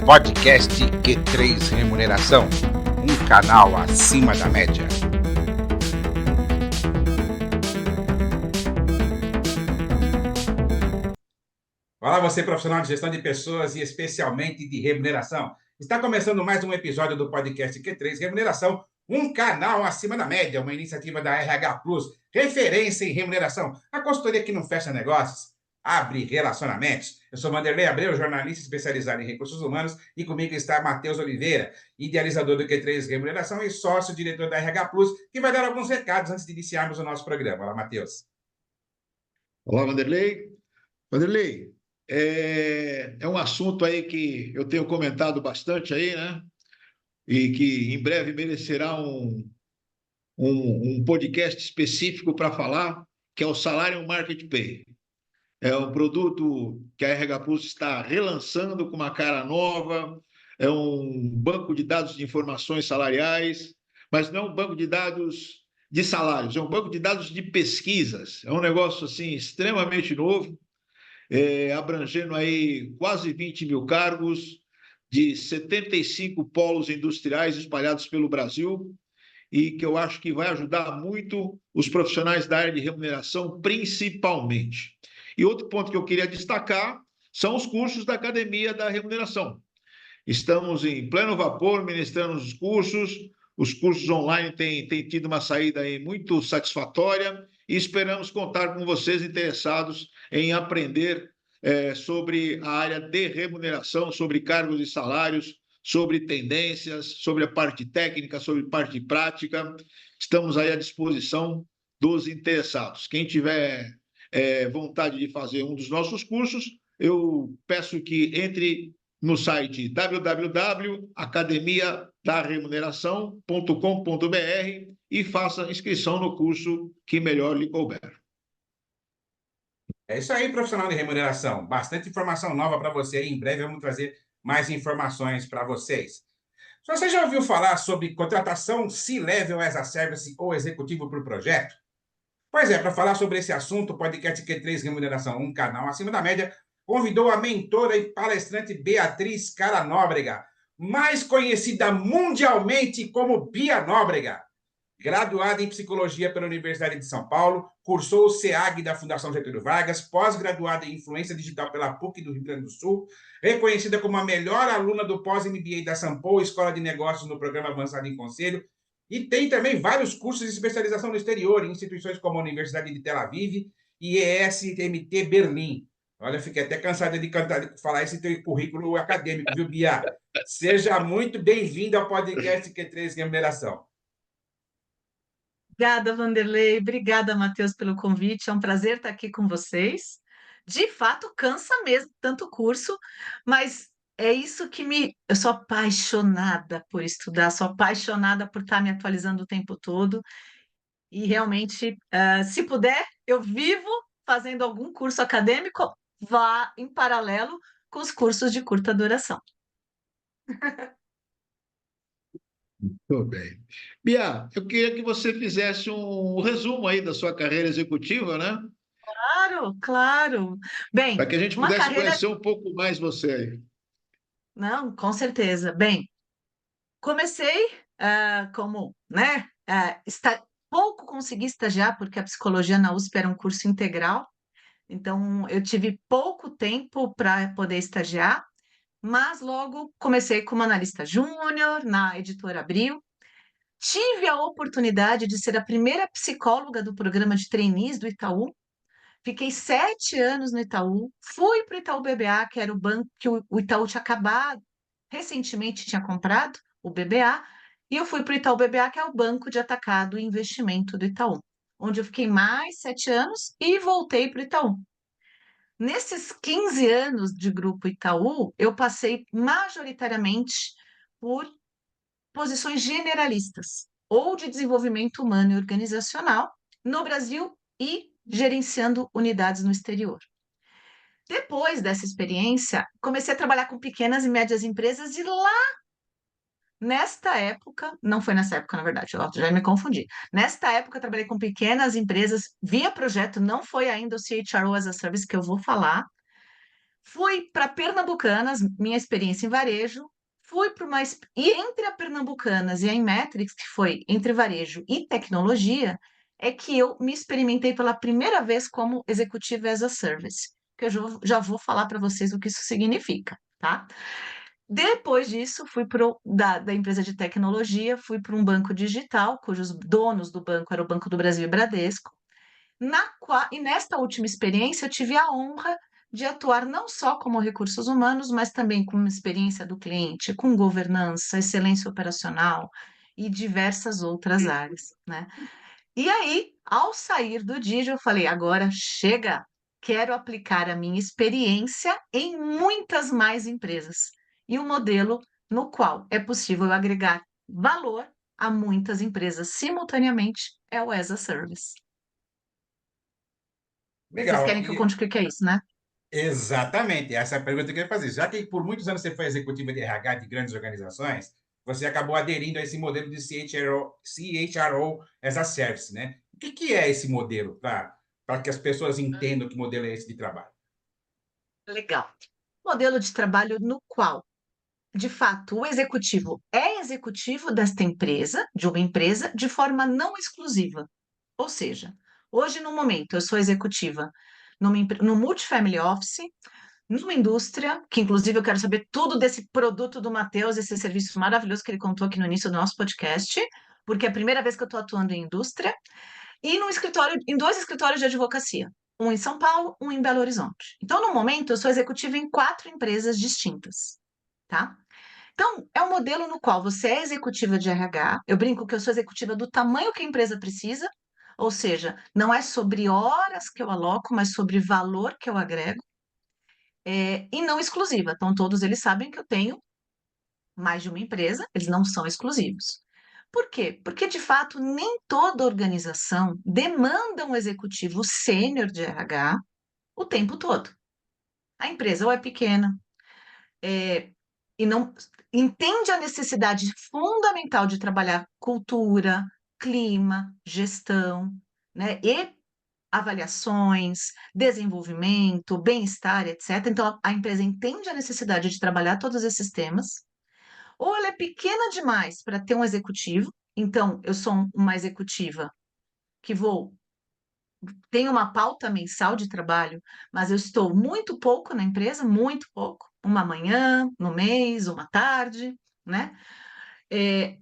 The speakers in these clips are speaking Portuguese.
Podcast Q3 Remuneração, um canal acima da média. Olá, você profissional de gestão de pessoas e especialmente de remuneração. Está começando mais um episódio do Podcast Q3 Remuneração, um canal acima da média, uma iniciativa da RH Plus, referência em remuneração, a consultoria que não fecha negócios, abre relacionamentos. Eu sou Vanderlei Abreu, jornalista especializado em recursos humanos, e comigo está Matheus Oliveira, idealizador do Q3 Remuneração e sócio-diretor da RH Plus, que vai dar alguns recados antes de iniciarmos o nosso programa. Olá, Matheus. Olá, Vanderlei. Vanderlei, é um assunto aí que eu tenho comentado bastante aí, né? E que em breve merecerá um podcast específico para falar, que é o Salário Market Pay. É um produto que a RH Plus está relançando com uma cara nova, é um banco de dados de informações salariais, mas não é um banco de dados de salários, é um banco de dados de pesquisas. É um negócio assim extremamente novo, abrangendo aí quase 20 mil cargos de 75 polos industriais espalhados pelo Brasil, e que eu acho que vai ajudar muito os profissionais da área de remuneração, principalmente. E outro ponto que eu queria destacar são os cursos da Academia da Remuneração. Estamos em pleno vapor ministrando os cursos online têm tido uma saída aí muito satisfatória e esperamos contar com vocês interessados em aprender sobre a área de remuneração, sobre cargos e salários, sobre tendências, sobre a parte técnica, sobre a parte prática. Estamos aí à disposição dos interessados. Quem tiver vontade de fazer um dos nossos cursos, eu peço que entre no site www.academiadaremuneração.com.br e faça inscrição no curso que melhor lhe couber. É isso aí, profissional de remuneração. Bastante informação nova para você. Em breve vamos trazer mais informações para vocês. Se você já ouviu falar sobre contratação C-Level as a Service ou executivo por projeto? Pois é, para falar sobre esse assunto, o podcast Q3 Remuneração, um canal acima da média, convidou a mentora e palestrante Beatriz Cara Nóbrega, mais conhecida mundialmente como Bia Nóbrega. Graduada em Psicologia pela Universidade de São Paulo, cursou o SEAG da Fundação Getúlio Vargas, pós-graduada em Influência Digital pela PUC do Rio Grande do Sul, reconhecida como a melhor aluna do pós-MBA da Sampo, Escola de Negócios no Programa Avançado em Conselho, e tem também vários cursos de especialização no exterior, em instituições como a Universidade de Tel Aviv e ESMT Berlim. Olha, fiquei até cansado de falar esse teu currículo acadêmico, viu, Bia? Seja muito bem-vindo ao podcast Q3 Remuneração. Obrigada, Vanderlei. Obrigada, Matheus, pelo convite. É um prazer estar aqui com vocês. De fato, cansa mesmo tanto curso, mas é isso que Eu sou apaixonada por estudar, sou apaixonada por estar me atualizando o tempo todo. E realmente, se puder, eu vivo fazendo algum curso acadêmico, vá em paralelo com os cursos de curta duração. Muito bem. Bia, eu queria que você fizesse um resumo aí da sua carreira executiva, né? Claro, claro. Bem, Para que a gente uma pudesse carreira. conhecer um pouco mais você aí. Não, com certeza. Bem, comecei como, né, pouco consegui estagiar, porque a psicologia na USP era um curso integral, então eu tive pouco tempo para poder estagiar, mas logo comecei como analista júnior na Editora Abril. Tive a oportunidade de ser a primeira psicóloga do programa de trainees do Itaú. Fiquei 7 anos no Itaú, fui para o Itaú BBA, que era o banco que o Itaú tinha acabado, recentemente tinha comprado, o BBA, e eu fui para o Itaú BBA, que é o banco de atacado e investimento do Itaú, onde eu fiquei mais 7 anos e voltei para o Itaú. Nesses 15 anos de Grupo Itaú, eu passei majoritariamente por posições generalistas, ou de desenvolvimento humano e organizacional, no Brasil e gerenciando unidades no exterior. Depois dessa experiência, comecei a trabalhar com pequenas e médias empresas e lá, nesta época, não foi nessa época, na verdade, eu já me confundi. Nesta época, eu trabalhei com pequenas empresas via projeto, não foi ainda o CHRO as a Service que eu vou falar, Fui para Pernambucanas, minha experiência em varejo, fui para uma. E entre a Pernambucanas e a Inmetrics, que foi entre varejo e tecnologia, é que eu me experimentei pela primeira vez como executiva as a service, que eu já vou falar para vocês o que isso significa, tá? Depois disso, fui da empresa de tecnologia, fui para um banco digital, cujos donos do banco eram o Banco do Brasil e Bradesco. E nesta última experiência, eu tive a honra de atuar não só como recursos humanos, mas também com experiência do cliente, com governança, excelência operacional e diversas outras áreas, né? E aí, ao sair do Digio, eu falei, agora chega, quero aplicar a minha experiência em muitas mais empresas. E o modelo no qual é possível agregar valor a muitas empresas simultaneamente é o as a Service. Vocês Legal. querem que eu conte o que que é isso, né? Exatamente, essa é a pergunta que eu queria fazer. Já que por muitos anos você foi executiva de RH de grandes organizações, você acabou aderindo a esse modelo de CHRO as a Service, né? O que é esse modelo, para que as pessoas entendam que modelo é esse de trabalho? Legal. Modelo de trabalho no qual, de fato, o executivo é executivo desta empresa, de uma empresa, de forma não exclusiva. Ou seja, hoje, no momento, eu sou executiva no Multifamily Office, numa indústria, que inclusive eu quero saber tudo desse produto do Matheus, esse serviço maravilhoso que ele contou aqui no início do nosso podcast, porque é a primeira vez que eu estou atuando em indústria, e num escritório, em dois escritórios de advocacia, um em São Paulo, um em Belo Horizonte. Então, no momento, eu sou executiva em 4 empresas distintas, tá? Então, é um modelo no qual você é executiva de RH, eu brinco que eu sou executiva do tamanho que a empresa precisa, ou seja, não é sobre horas que eu aloco, mas sobre valor que eu agrego, e não exclusiva. Então, todos eles sabem que eu tenho mais de uma empresa, eles não são exclusivos. Por quê? Porque, de fato, nem toda organização demanda um executivo sênior de RH o tempo todo. A empresa ou é pequena, e não entende a necessidade fundamental de trabalhar cultura, clima, gestão, né? E avaliações, desenvolvimento, bem-estar, etc. Então, a empresa entende a necessidade de trabalhar todos esses temas, ou ela é pequena demais para ter um executivo, então eu sou uma executiva que tenho uma pauta mensal de trabalho, mas eu estou muito pouco na empresa, muito pouco, uma manhã no mês, uma tarde, né? É,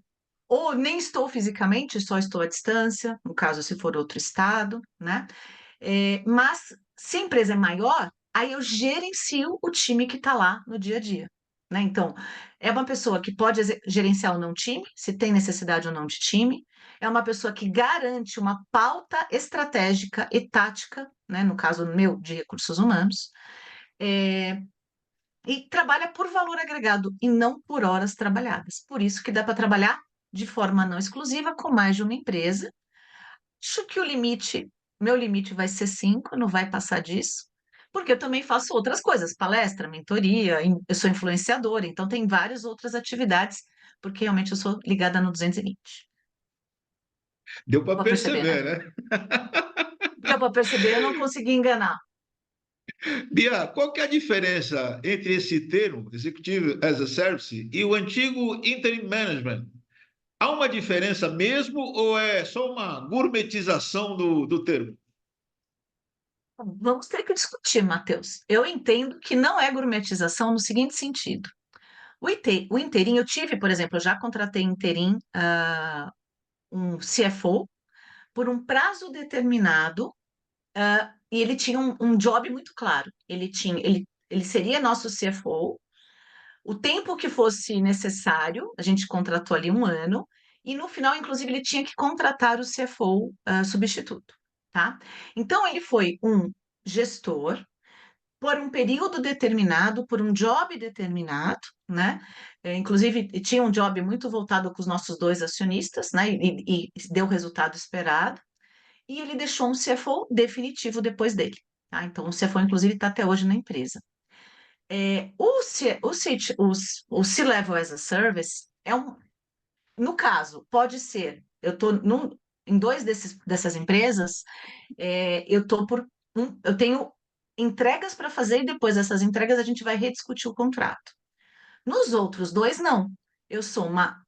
ou nem estou fisicamente, só estou à distância, no caso, se for outro estado, né? Mas se a empresa é maior, aí eu gerencio o time que está lá no dia a dia, né? Então, é uma pessoa que pode gerenciar ou não time, se tem necessidade ou não de time, é uma pessoa que garante uma pauta estratégica e tática, né? No caso meu, de recursos humanos, é, e trabalha por valor agregado e não por horas trabalhadas. Por isso que dá para trabalhar de forma não exclusiva com mais de uma empresa. Acho que meu limite vai ser 5, não vai passar disso, porque eu também faço outras coisas, palestra, mentoria, eu sou influenciadora, então tem várias outras atividades, porque realmente eu sou ligada no 220. Deu Deu para para perceber, né? perceber, né? Deu para perceber, eu não consegui enganar. Bia, qual que é a diferença entre esse termo, Executive as a Service, e o antigo Interim Management? Há uma diferença mesmo ou é só uma gourmetização do termo? Vamos ter que discutir, Matheus. Eu entendo que não é gourmetização no seguinte sentido. O inteirinho, eu tive, por exemplo, eu já contratei interim, um CFO, por um prazo determinado, e ele tinha um job muito claro. Ele seria nosso CFO, o tempo que fosse necessário, a gente contratou ali 1 ano, e no final, inclusive, ele tinha que contratar o CFO, substituto, tá? Então, ele foi um gestor por um período determinado, por um job determinado, né? Inclusive, tinha um job muito voltado com os nossos dois acionistas, né? E deu o resultado esperado. E ele deixou um CFO definitivo depois dele, tá? Então, o CFO, inclusive, está até hoje na empresa. O C-Level as a Service no caso, pode ser, eu estou em dessas empresas, eu tenho entregas para fazer e depois dessas entregas a gente vai rediscutir o contrato. Nos outros dois, não. Eu sou uma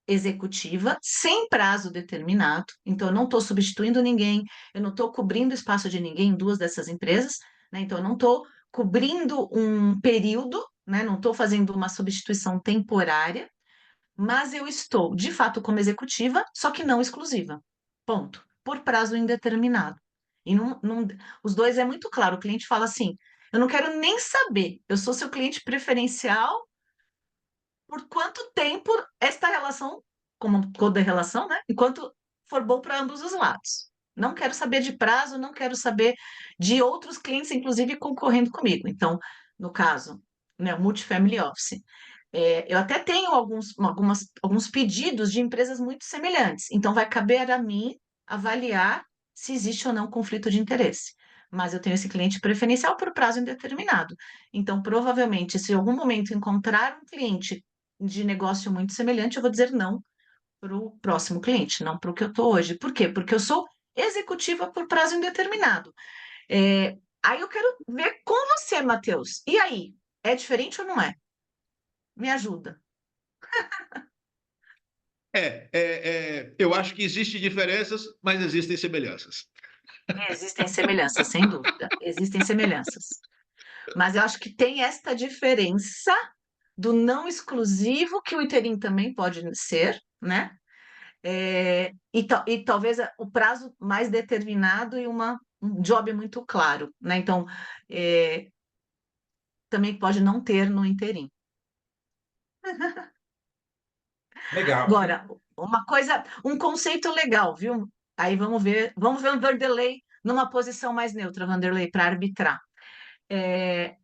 executiva sem prazo determinado, então eu não estou substituindo ninguém, eu não estou cobrindo espaço de ninguém em duas dessas empresas, né? Então eu não estou cobrindo um período, né? Não estou fazendo uma substituição temporária, mas eu estou, de fato, como executiva, só que não exclusiva. Ponto. Por prazo indeterminado. E os dois é muito claro. O cliente fala assim: eu não quero nem saber, eu sou seu cliente preferencial por quanto tempo esta relação, como toda relação, né? Enquanto for bom para ambos os lados. Não quero saber de prazo, não quero saber de outros clientes, inclusive concorrendo comigo. Então, no caso, né, multifamily office. Eu até tenho alguns pedidos de empresas muito semelhantes, então vai caber a mim avaliar se existe ou não conflito de interesse. Mas eu tenho esse cliente preferencial por prazo indeterminado. Então, provavelmente, se em algum momento encontrar um cliente de negócio muito semelhante, eu vou dizer não para o próximo cliente, não para o que eu estou hoje. Por quê? Porque eu sou executiva por prazo indeterminado. Aí eu quero ver com você, Matheus. E aí? É diferente ou não é? Me ajuda. Eu acho que existem diferenças, mas existem semelhanças. Existem semelhanças, sem dúvida. Existem semelhanças. Mas eu acho que tem esta diferença do não exclusivo, que o interim também pode ser, né? E talvez o prazo mais determinado e um job muito claro, né? Então, é, também pode não ter no interim. Legal. Agora, uma coisa, um conceito legal, viu? Aí vamos ver o Vanderlei numa posição mais neutra, Vanderlei, para arbitrar.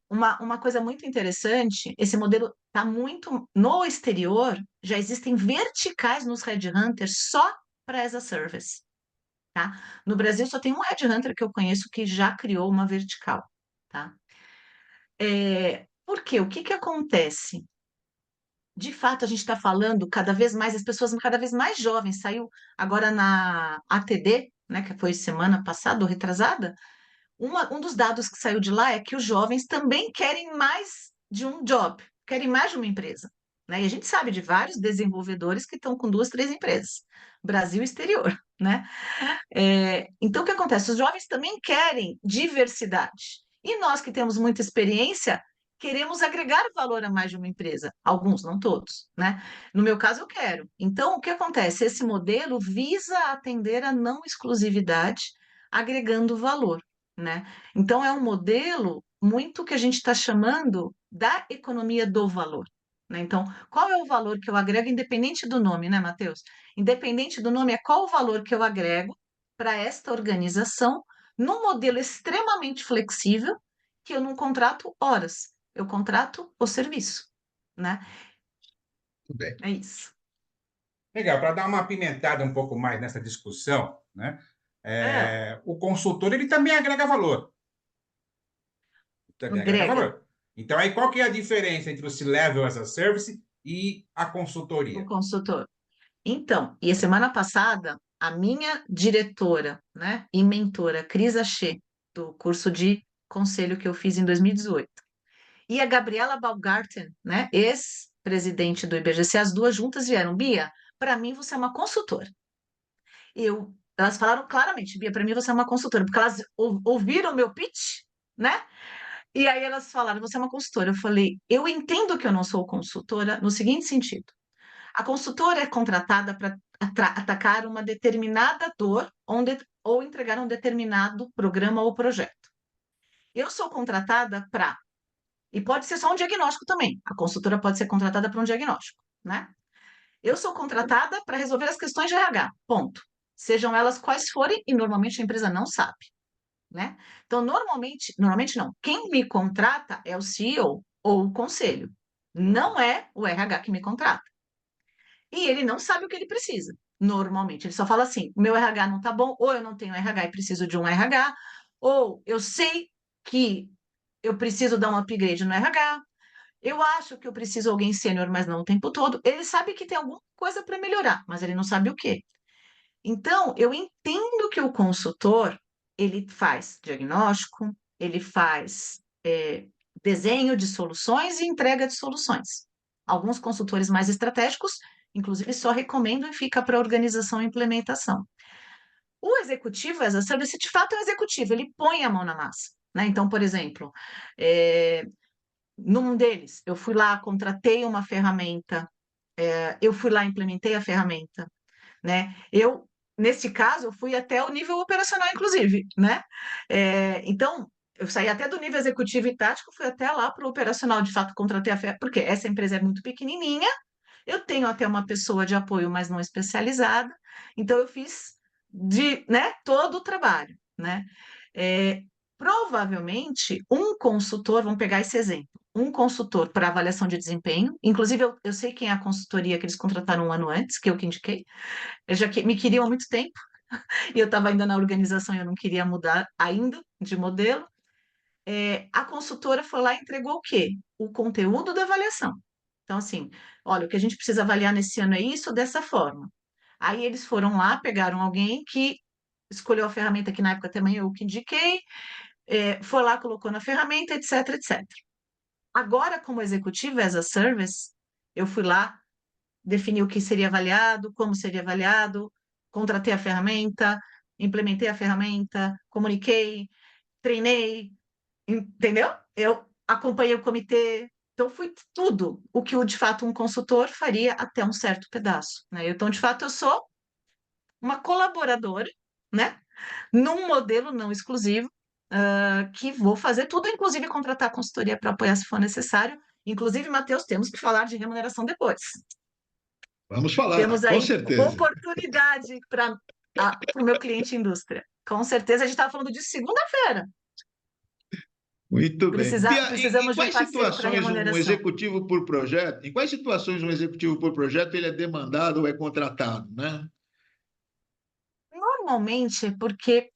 Uma coisa muito interessante, esse modelo está muito no exterior, já existem verticais nos headhunters só para as a service, tá? No Brasil só tem um headhunter que eu conheço que já criou uma vertical, tá? Por quê? O que que acontece? De fato, a gente está falando cada vez mais, as pessoas cada vez mais jovens, saiu agora na ATD, né, que foi semana passada ou retrasada, um dos dados que saiu de lá é que os jovens também querem mais de um job, querem mais de uma empresa, né? E a gente sabe de vários desenvolvedores que estão com duas, três empresas, Brasil e exterior, né? Então, o que acontece? Os jovens também querem diversidade. E nós que temos muita experiência, queremos agregar valor a mais de uma empresa. Alguns, não todos, né? No meu caso, eu quero. Então, o que acontece? Esse modelo visa atender a não exclusividade, agregando valor, né? Então, é um modelo muito que a gente está chamando da economia do valor. Né? Então, qual é o valor que eu agrego, independente do nome, né, Matheus? Independente do nome, é qual o valor que eu agrego para esta organização num modelo extremamente flexível, que eu não contrato horas, eu contrato o serviço, né? Tudo bem. É isso. Legal. Para dar uma apimentada um pouco mais nessa discussão, né? O consultor ele também agrega valor. Também agrega Agrega valor. Então, aí qual que é a diferença entre o C-Level as a Service e a o consultoria? consultor. Então, e a semana passada, a minha diretora, né, e mentora, Cris Achê, do curso de conselho que eu fiz em 2018, e a Gabriela Baumgarten, né, ex-presidente do IBGC, as duas juntas vieram, Bia, para mim você é uma consultora. Elas falaram claramente, Bia, para mim você é uma consultora, porque elas ouviram o meu pitch, né? E aí elas falaram, você é uma consultora. Eu falei, eu entendo que eu não sou consultora no seguinte sentido. A consultora é contratada para atacar uma determinada dor ou entregar um determinado programa ou projeto. Eu sou contratada para, e pode ser só um diagnóstico também. A consultora pode ser contratada para um diagnóstico, né? Eu sou contratada para resolver as questões de RH, ponto. Sejam elas quais forem, e normalmente a empresa não sabe, né? Então, normalmente não. Quem me contrata é o CEO ou o conselho. Não é o RH que me contrata. E ele não sabe o que ele precisa. Normalmente, ele só fala assim: o meu RH não está bom, ou eu não tenho RH e preciso de um RH, ou eu sei que eu preciso dar um upgrade no RH, eu acho que eu preciso de alguém sênior, mas não o tempo todo. Ele sabe que tem alguma coisa para melhorar, mas ele não sabe o quê. Então, eu entendo que o consultor, ele faz diagnóstico, ele faz desenho de soluções e entrega de soluções. Alguns consultores mais estratégicos, inclusive, só recomendam e fica para organização e implementação. O executivo, as a service, de fato, é um executivo, ele põe a mão na massa, né? Então, por exemplo, num deles, eu fui lá, contratei uma ferramenta, eu fui lá, implementei a ferramenta, né? Nesse caso, eu fui até o nível operacional, inclusive, né? Então, eu saí até do nível executivo e tático, fui até lá para o operacional, de fato, contratei a ferramenta, porque essa empresa é muito pequenininha, eu tenho até uma pessoa de apoio, mas não especializada, então eu fiz né, todo o trabalho, né? É, provavelmente, um consultor, vamos pegar esse exemplo, um consultor para avaliação de desempenho, inclusive eu sei quem é a consultoria que eles contrataram um ano antes, que eu que indiquei, me queriam há muito tempo, e eu estava ainda na organização e eu não queria mudar ainda de modelo. A consultora foi lá e entregou o quê? O conteúdo da avaliação. Então, assim, olha, o que a gente precisa avaliar nesse ano é isso, dessa forma. Aí eles foram lá, pegaram alguém que escolheu a ferramenta que na época também eu que indiquei, foi lá, colocou na ferramenta, etc, etc. Agora, como executivo as a service, eu fui lá, defini o que seria avaliado, como seria avaliado, contratei a ferramenta, implementei a ferramenta, comuniquei, treinei, entendeu? Eu acompanhei o comitê, então fui tudo o que de fato um consultor faria até um certo pedaço, né? Então, de fato, eu sou uma colaboradora, né? Num modelo não exclusivo, que vou fazer tudo, inclusive contratar consultoria para apoiar se for necessário. Inclusive, Matheus, temos que falar de remuneração depois. Vamos Temos falar, com aí certeza. oportunidade para o meu cliente indústria. Com certeza, a gente estava falando de segunda-feira. Muito bem. Bia, em Precisamos de um quais parceiro para situações um remuneração. executivo por projeto, em quais situações um executivo por projeto ele é demandado ou é contratado, né? Normalmente, porque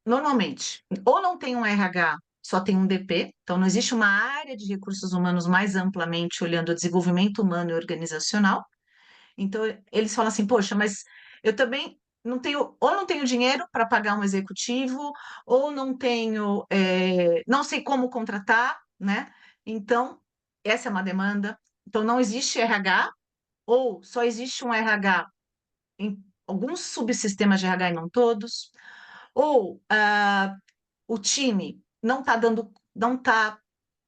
normalmente, ou não tem um RH, só tem um DP, então não existe uma área de recursos humanos mais amplamente olhando o desenvolvimento humano e organizacional. Então, eles falam assim, poxa, mas eu também não tenho, ou não tenho dinheiro para pagar um executivo, ou não tenho, não sei como contratar, né? Então, essa é uma demanda. Então, não existe RH, ou só existe um RH em alguns subsistemas de RH e não todos, ou o time não está dando, não está,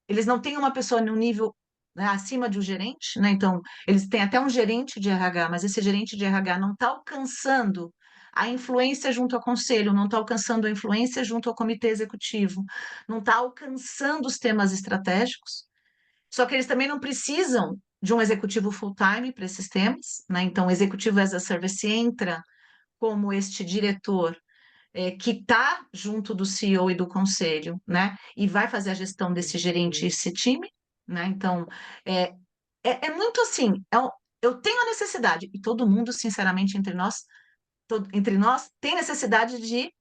eles não têm uma pessoa no nível, né, acima de um gerente, né? Então, eles têm até um gerente de RH, mas esse gerente de RH não está alcançando a influência junto ao conselho, não está alcançando a influência junto ao comitê executivo, não está alcançando os temas estratégicos. Só que eles também não precisam de um executivo full-time para esses temas, né? Então, o executivo as a service entra como este diretor que está junto do CEO e do conselho, né? E vai fazer a gestão desse gerente e esse time, né? Então, é, é muito assim, eu tenho a necessidade, e todo mundo, sinceramente, entre nós tem necessidade de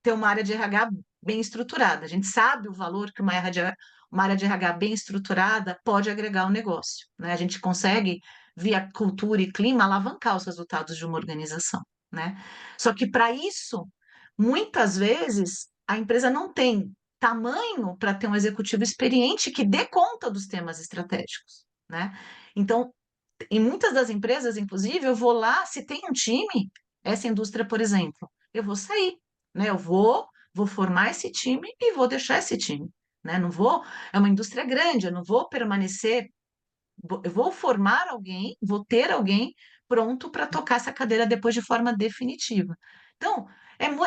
ter uma área de RH bem estruturada. A gente sabe o valor que uma área de RH bem estruturada pode agregar ao negócio, né? A gente consegue, via cultura e clima, alavancar os resultados de uma organização, né? Só que para isso, muitas vezes, a empresa não tem tamanho para ter um executivo experiente que dê conta dos temas estratégicos, né? Então, em muitas das empresas, inclusive, eu vou lá, se tem um time, essa indústria, por exemplo, eu vou sair, né? Vou formar esse time e vou deixar esse time, né? Não vou, é uma indústria grande, eu não vou permanecer, eu vou formar alguém, vou ter alguém pronto para tocar essa cadeira depois de forma definitiva. Então,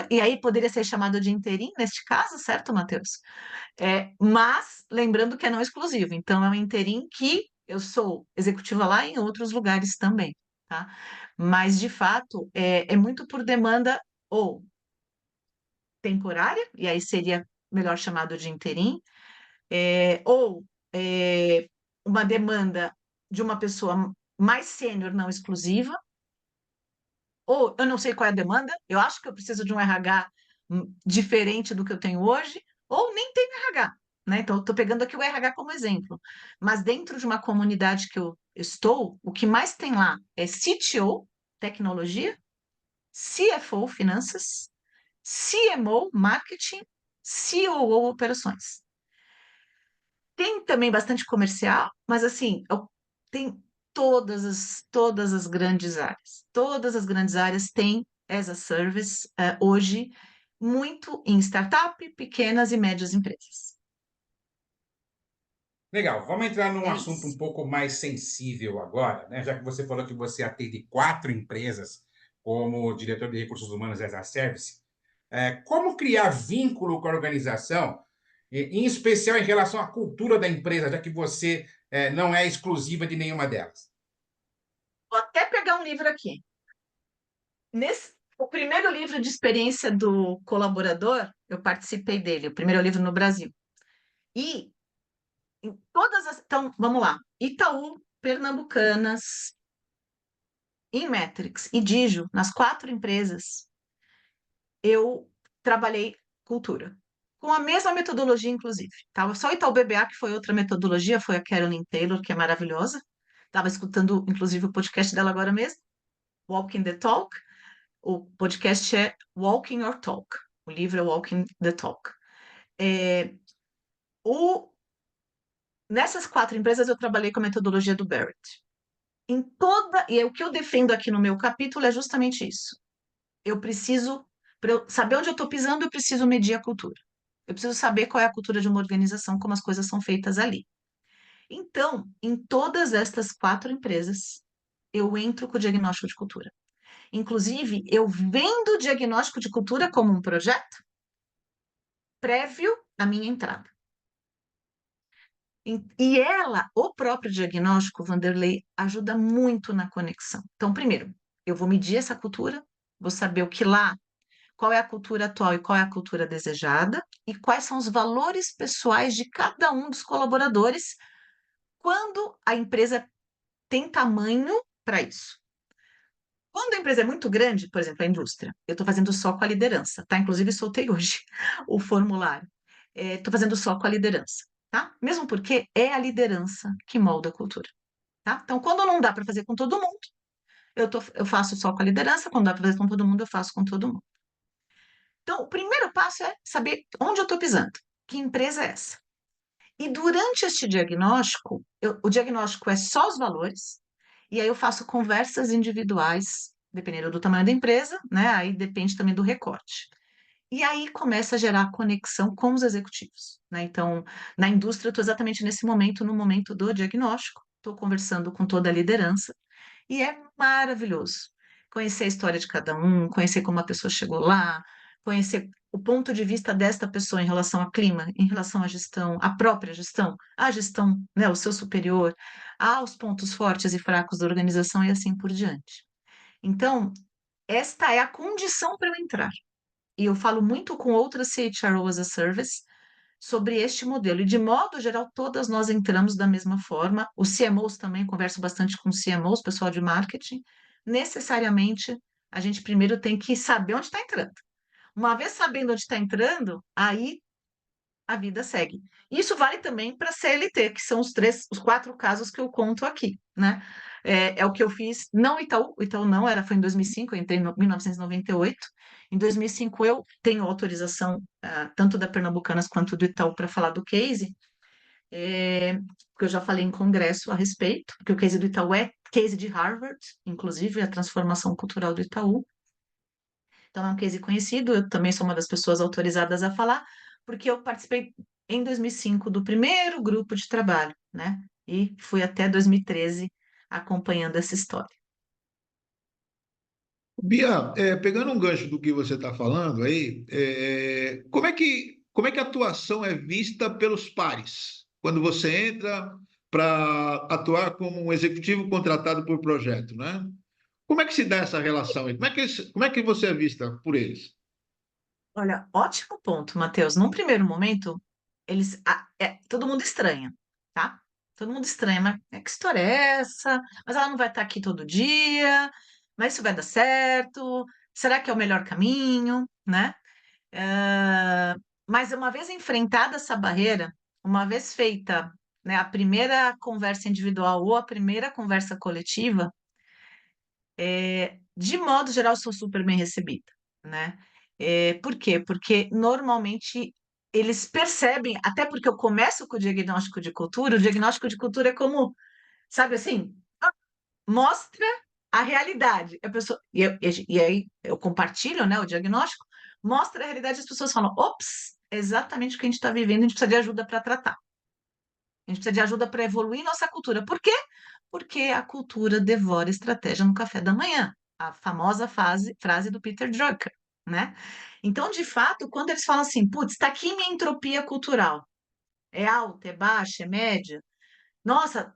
e aí poderia ser chamado de interim neste caso, certo, Matheus? Mas lembrando que é não exclusivo, então é um interim que eu sou executiva lá em outros lugares também, tá? Mas de fato é muito por demanda ou temporária, e aí seria melhor chamado de interim, ou uma demanda de uma pessoa mais sênior, não exclusiva, ou eu não sei qual é a demanda, eu acho que eu preciso de um RH diferente do que eu tenho hoje, ou nem tenho RH, né? Então, eu estou pegando aqui o RH como exemplo. Mas dentro de uma comunidade que eu estou, o que mais tem lá é CTO, tecnologia, CFO, finanças, CMO, marketing, CEO ou operações. Tem também bastante comercial, mas assim, tem todas as grandes áreas. Todas as grandes áreas têm as a service hoje, muito em startup, pequenas e médias empresas. Legal, vamos entrar num É assunto um isso. pouco mais sensível agora, né? Já que você falou que você atende 4 empresas como diretor de recursos humanos as a service. Como criar vínculo com a organização, em especial em relação à cultura da empresa, já que você não é exclusiva de nenhuma delas? Vou até pegar um livro aqui. O primeiro livro de experiência do colaborador, eu participei dele, o primeiro livro no Brasil. E em todas as. Então, vamos lá. Itaú, Pernambucanas, Inmetrics e Digio, nas 4 empresas, eu trabalhei cultura. Com a mesma metodologia, inclusive. Tá? Só o Itaú BBA, que foi outra metodologia, foi a Carolyn Taylor, que é maravilhosa. Estava escutando, inclusive, o podcast dela agora mesmo, Walking the Talk. O podcast é Walking Your Talk. O livro é Walking the Talk. É, o, Nessas 4 empresas, eu trabalhei com a metodologia do Barrett. O que eu defendo aqui no meu capítulo é justamente isso. Eu preciso, para eu saber onde eu estou pisando, eu preciso medir a cultura. Eu preciso saber qual é a cultura de uma organização, como as coisas são feitas ali. Então, em todas estas 4 empresas, eu entro com o diagnóstico de cultura. Inclusive, eu vendo o diagnóstico de cultura como um projeto prévio à minha entrada. E o próprio diagnóstico, Vanderlei, ajuda muito na conexão. Então, primeiro, eu vou medir essa cultura, vou saber o que lá, qual é a cultura atual e qual é a cultura desejada, e quais são os valores pessoais de cada um dos colaboradores quando a empresa tem tamanho para isso. Quando a empresa é muito grande, por exemplo, a indústria, eu estou fazendo só com a liderança, tá? Inclusive, soltei hoje o formulário. Estou fazendo só com a liderança, tá? Mesmo porque é a liderança que molda a cultura, tá? Então, quando não dá para fazer com todo mundo, eu faço só com a liderança, quando dá para fazer com todo mundo, eu faço com todo mundo. Então, o primeiro passo é saber onde eu estou pisando, que empresa é essa? E durante este diagnóstico, o diagnóstico é só os valores, e aí eu faço conversas individuais, dependendo do tamanho da empresa, né? Aí depende também do recorte. E aí começa a gerar conexão com os executivos, né? Então, na indústria, eu estou exatamente nesse momento, no momento do diagnóstico, estou conversando com toda a liderança, e é maravilhoso conhecer a história de cada um, conhecer como a pessoa chegou lá, conhecer o ponto de vista desta pessoa em relação ao clima, em relação à gestão, à própria gestão, à gestão, né, o seu superior, aos pontos fortes e fracos da organização e assim por diante. Então, esta é a condição para eu entrar. E eu falo muito com outras CHRO as a Service sobre este modelo. E, de modo geral, todas nós entramos da mesma forma. Os CMOs também, converso bastante com os CMOs, pessoal de marketing. Necessariamente, a gente primeiro tem que saber onde está entrando. Uma vez sabendo onde está entrando, aí a vida segue. Isso vale também para a CLT, que são os 4 casos que eu conto aqui, né? É o que eu fiz, não Itaú, o Itaú não, foi em 2005, eu entrei em 1998. Em 2005 eu tenho autorização, tanto da Pernambucanas quanto do Itaú para falar do case, porque eu já falei em congresso a respeito, porque o case do Itaú é case de Harvard, inclusive a transformação cultural do Itaú. Então, é um case conhecido, eu também sou uma das pessoas autorizadas a falar, porque eu participei em 2005 do primeiro grupo de trabalho, né? E fui até 2013 acompanhando essa história. Bia, pegando um gancho do que você está falando aí, como é que a atuação é vista pelos pares quando você entra para atuar como um executivo contratado por projeto, né? Como é que se dá essa relação aí? Como é que você é vista por eles? Olha, ótimo ponto, Matheus. Num primeiro momento, todo mundo estranha, tá? Todo mundo estranha, mas que história é essa? Mas ela não vai estar aqui todo dia, mas isso vai dar certo? Será que é o melhor caminho, né? Mas uma vez enfrentada essa barreira, uma vez feita, né, a primeira conversa individual ou a primeira conversa coletiva, de modo geral, sou super bem recebida, né? Por quê? Porque normalmente eles percebem, até porque eu começo com o diagnóstico de cultura é como, sabe assim, mostra a realidade. A pessoa, e aí eu compartilho, né, o diagnóstico, mostra a realidade, as pessoas falam, ops, é exatamente o que a gente está vivendo, a gente precisa de ajuda para tratar. A gente precisa de ajuda para evoluir nossa cultura. Por quê? Porque a cultura devora estratégia no café da manhã. A famosa frase do Peter Drucker, né? Então, de fato, quando eles falam assim, putz, está aqui minha entropia cultural. É alta, é baixa, é média. Nossa,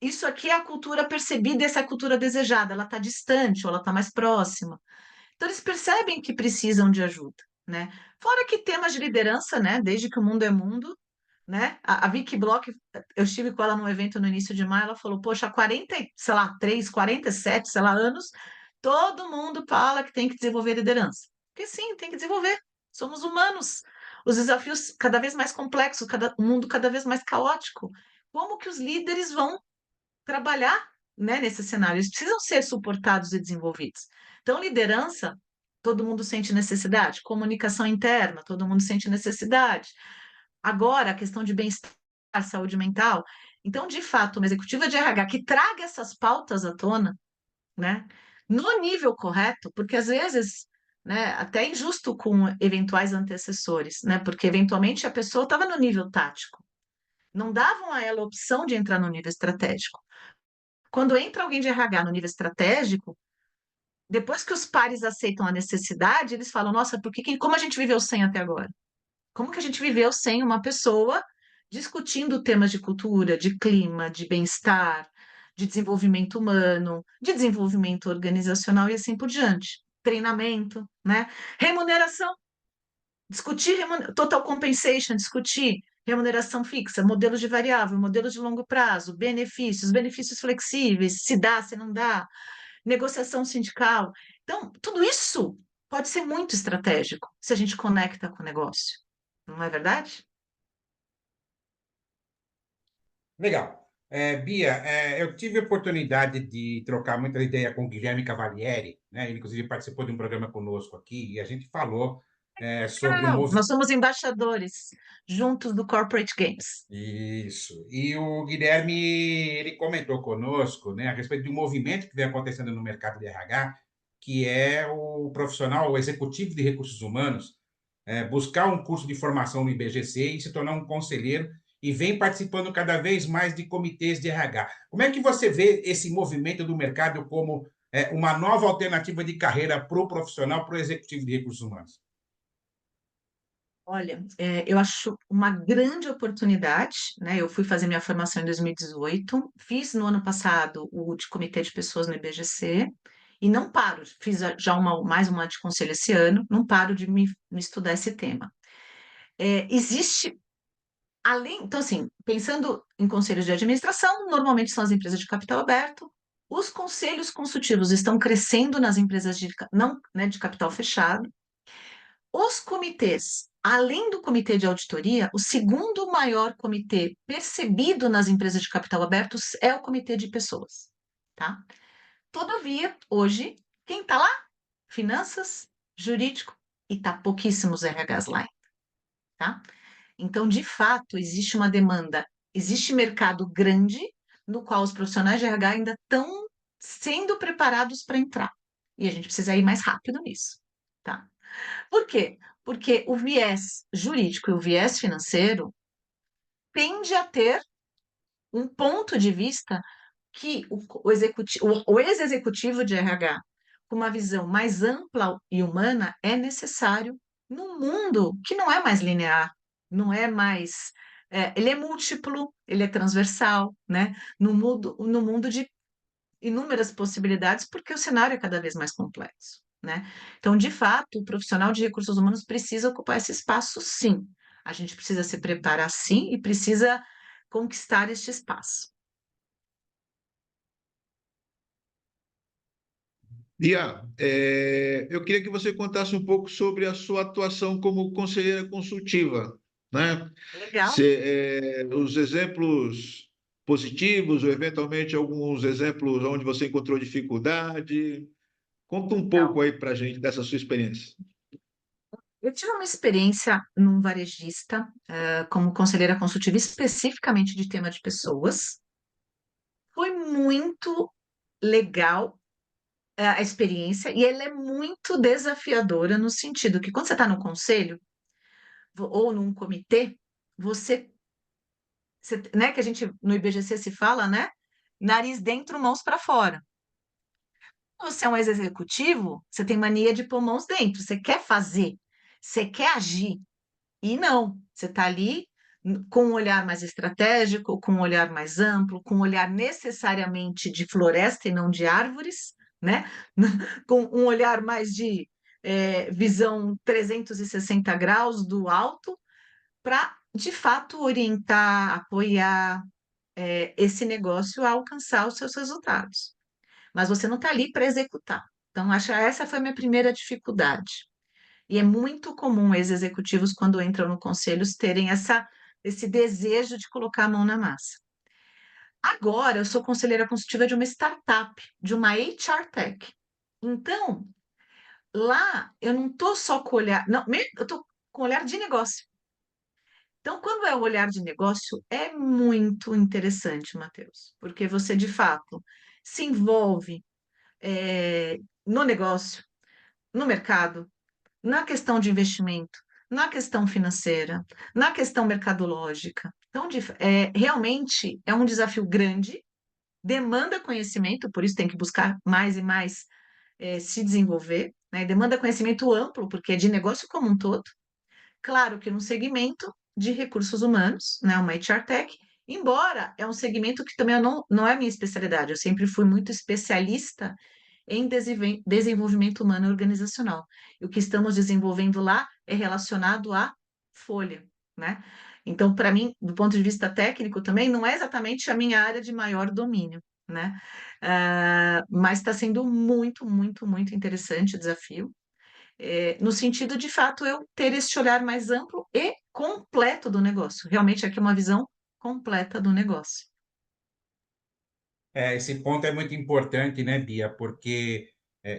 isso aqui é a cultura percebida, essa é a cultura desejada. Ela está distante ou ela está mais próxima. Então, eles percebem que precisam de ajuda, né? Fora que temas de liderança, né? Desde que o mundo é mundo, né? A Vicky Bloch, eu estive com ela num evento no início de maio, ela falou, poxa, há 40, sei lá, 3, 47, sei lá, anos, todo mundo fala que tem que desenvolver liderança. Porque sim, tem que desenvolver. Somos humanos. Os desafios cada vez mais complexos, o mundo cada vez mais caótico. Como que os líderes vão trabalhar, né, nesse cenário? Eles precisam ser suportados e desenvolvidos. Então, liderança, todo mundo sente necessidade. Comunicação interna, todo mundo sente necessidade. Agora, a questão de bem-estar, saúde mental. Então, de fato, uma executiva de RH que traga essas pautas à tona, né, no nível correto, porque às vezes, né, até é injusto com eventuais antecessores, né, porque eventualmente a pessoa estava no nível tático, não davam a ela a opção de entrar no nível estratégico. Quando entra alguém de RH no nível estratégico, depois que os pares aceitam a necessidade, eles falam: nossa, como a gente viveu sem até agora? Como que a gente viveu sem uma pessoa discutindo temas de cultura, de clima, de bem-estar, de desenvolvimento humano, de desenvolvimento organizacional e assim por diante? Treinamento, né? Remuneração, discutir total compensation, discutir remuneração fixa, modelos de variável, modelos de longo prazo, benefícios flexíveis, se dá, se não dá, negociação sindical. Então, tudo isso pode ser muito estratégico se a gente conecta com o negócio, não é verdade? Legal. Bia, eu tive a oportunidade de trocar muita ideia com o Guilherme Cavalieri, né? Ele, inclusive, participou de um programa conosco aqui e a gente falou sobre o Não, movimento. nós somos embaixadores juntos do Corporate Games. Isso. E o Guilherme, ele comentou conosco, né, a respeito de um movimento que vem acontecendo no mercado de RH, que é o profissional, o executivo de recursos humanos, buscar um curso de formação no IBGC e se tornar um conselheiro e vem participando cada vez mais de comitês de RH. Como é que você vê esse movimento do mercado como uma nova alternativa de carreira para o profissional, para o executivo de recursos humanos? Olha, eu acho uma grande oportunidade, né? Eu fui fazer minha formação em 2018, fiz no ano passado o de comitê de pessoas no IBGC e não paro, fiz já mais uma de conselho esse ano, não paro de me estudar esse tema. Existe, além, então assim, pensando em conselhos de administração, normalmente são as empresas de capital aberto, os conselhos consultivos estão crescendo nas empresas não, né, de capital fechado. Os comitês, além do comitê de auditoria, o segundo maior comitê percebido nas empresas de capital aberto é o comitê de pessoas, tá? Todavia, hoje, quem está lá? Finanças, jurídico e tá pouquíssimos RHs lá, tá? Então, de fato, existe uma demanda, existe mercado grande no qual os profissionais de RH ainda estão sendo preparados para entrar. E a gente precisa ir mais rápido nisso, tá? Por quê? Porque o viés jurídico e o viés financeiro tende a ter um ponto de vista que o ex-executivo de RH, com uma visão mais ampla e humana, é necessário num mundo que não é mais linear, não é mais. Ele é múltiplo, ele é transversal, né? No mundo de inúmeras possibilidades, porque o cenário é cada vez mais complexo, né? Então, de fato, o profissional de recursos humanos precisa ocupar esse espaço, sim. A gente precisa se preparar, sim, e precisa conquistar este espaço. Bia, eu queria que você contasse um pouco sobre a sua atuação como conselheira consultiva, né? Legal? Os exemplos positivos ou eventualmente alguns exemplos onde você encontrou dificuldade. Conta um pouco Legal. aí para a gente dessa sua experiência. Eu tive uma experiência num varejista, como conselheira consultiva, especificamente de tema de pessoas. Foi muito legal, a experiência, e ela é muito desafiadora no sentido que quando você está no conselho ou num comitê, né, que a gente no IBGC se fala, né? Nariz dentro, mãos para fora. Você é um ex-executivo, você tem mania de pôr mãos dentro, você quer fazer, você quer agir. E não, você está ali com um olhar mais estratégico, com um olhar mais amplo, com um olhar necessariamente de floresta e não de árvores, né? Com um olhar mais de visão 360 graus do alto, para, de fato, orientar, apoiar esse negócio a alcançar os seus resultados. Mas você não está ali para executar. Então, acho que essa foi a minha primeira dificuldade. E é muito comum ex-executivos, quando entram no conselhos, terem esse desejo de colocar a mão na massa. Agora, eu sou conselheira consultiva de uma startup, de uma HR Tech. Então, lá eu não estou só com olhar, não, eu estou com olhar de negócio. Então, quando é o olhar de negócio, é muito interessante, Matheus, porque você, de fato, se envolve no negócio, no mercado, na questão de investimento, na questão financeira, na questão mercadológica. Então, realmente é um desafio grande, demanda conhecimento, por isso tem que buscar mais e mais se desenvolver, né? Demanda conhecimento amplo, porque é de negócio como um todo. Claro que num segmento de recursos humanos, né, uma HR Tech, embora é um segmento que também não é a minha especialidade, eu sempre fui muito especialista em desenvolvimento humano e organizacional. E o que estamos desenvolvendo lá é relacionado à folha, né? Então, para mim, do ponto de vista técnico também, não é exatamente a minha área de maior domínio, né? Mas está sendo muito, muito, muito interessante o desafio, no sentido de fato eu ter esse olhar mais amplo e completo do negócio. Realmente aqui é uma visão completa do negócio. Esse ponto é muito importante, né, Bia? Porque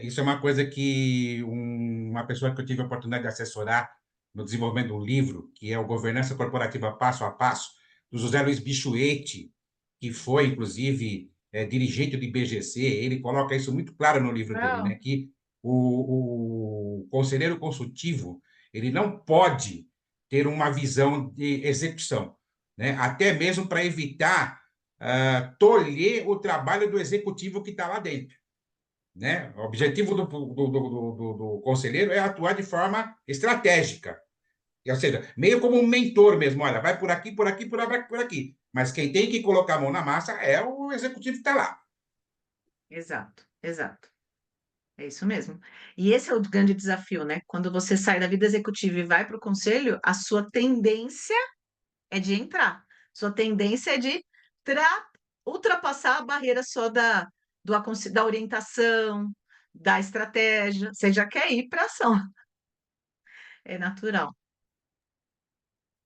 isso é uma coisa que uma pessoa que eu tive a oportunidade de assessorar no desenvolvimento de um livro, que é o Governança Corporativa Passo a Passo, do José Luiz Bichuete, que foi, inclusive, dirigente do IBGC, ele coloca isso muito claro no livro dele, né? Não. Que o conselheiro consultivo, ele não pode ter uma visão de execução, né? Até mesmo para evitar tolher o trabalho do executivo que está lá dentro, né? O objetivo do conselheiro é atuar de forma estratégica, ou seja, meio como um mentor mesmo, olha, vai por aqui, por aqui, por aqui, por aqui. Mas quem tem que colocar a mão na massa é o executivo que está lá. Exato, exato. É isso mesmo. E esse é o grande desafio, né? Quando você sai da vida executiva e vai para o conselho, a sua tendência é de entrar. Sua tendência é de ultrapassar a barreira só da orientação, da estratégia. Você já quer ir para a ação. É natural.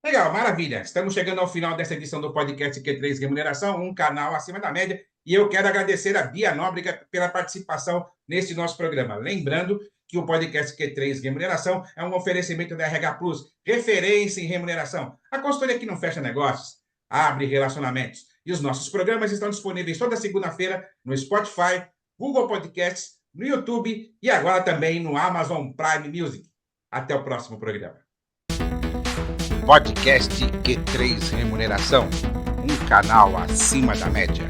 Legal, maravilha. Estamos chegando ao final dessa edição do podcast Q3 Remuneração, um canal acima da média, e eu quero agradecer a Bia Nóbrega pela participação nesse nosso programa. Lembrando que o podcast Q3 Remuneração é um oferecimento da RH Plus, referência em remuneração. A consultoria que não fecha negócios, abre relacionamentos. E os nossos programas estão disponíveis toda segunda-feira no Spotify, Google Podcasts, no YouTube e agora também no Amazon Prime Music. Até o próximo programa. Podcast Q3 Remuneração, um canal acima da média.